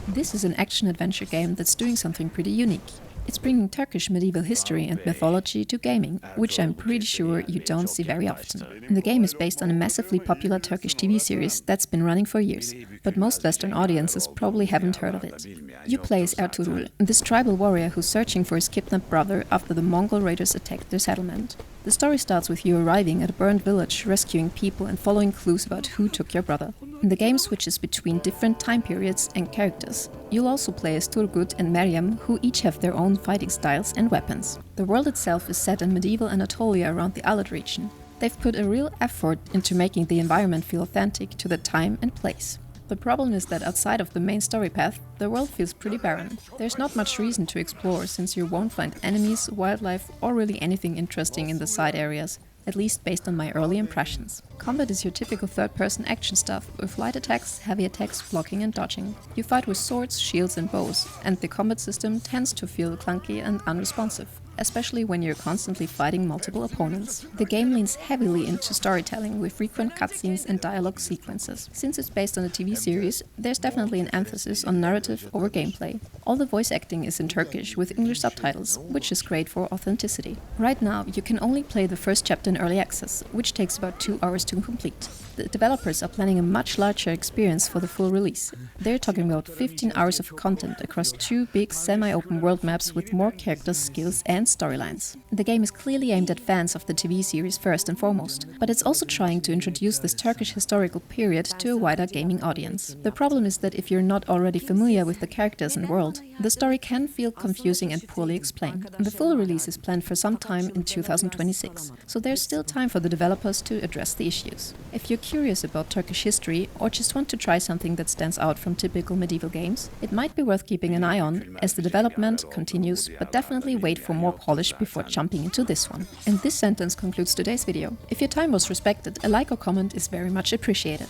This is an action-adventure game that's doing something pretty unique. It's bringing Turkish medieval history and mythology to gaming, which I'm pretty sure you don't see very often. And the game is based on a massively popular Turkish TV series that's been running for years, but most Western audiences probably haven't heard of it. You play as Ertugrul, this tribal warrior who's searching for his kidnapped brother after the Mongol raiders attacked their settlement. The story starts with you arriving at a burned village, rescuing people and following clues about who took your brother. And the game switches between different time periods and characters. You'll also play as Turgut and Meryem, who each have their own fighting styles and weapons. The world itself is set in medieval Anatolia around the Alat region. They've put a real effort into making the environment feel authentic to the time and place. The problem is that outside of the main story path, the world feels pretty barren. There's not much reason to explore, since you won't find enemies, wildlife, or really anything interesting in the side areas, at least based on my early impressions. Combat is your typical third-person action stuff, with light attacks, heavy attacks, blocking and dodging. You fight with swords, shields and bows, and the combat system tends to feel clunky and unresponsive, especially when you're constantly fighting multiple opponents. The game leans heavily into storytelling with frequent cutscenes and dialogue sequences. Since it's based on a TV series, there's definitely an emphasis on narrative over gameplay. All the voice acting is in Turkish with English subtitles, which is great for authenticity. Right now, you can only play the first chapter in early access, which takes about 2 hours to complete. The developers are planning a much larger experience for the full release. They're talking about 15 hours of content across 2 big semi-open world maps with more characters, skills and storylines. The game is clearly aimed at fans of the TV series first and foremost, but it's also trying to introduce this Turkish historical period to a wider gaming audience. The problem is that if you're not already familiar with the characters and world, the story can feel confusing and poorly explained. The full release is planned for some time in 2026, so there's still time for the developers to address the issues. If you're curious about Turkish history or just want to try something that stands out from typical medieval games, it might be worth keeping an eye on as the development continues, but definitely wait for more polish before jumping into this one. And this sentence concludes today's video. If your time was respected, a like or comment is very much appreciated.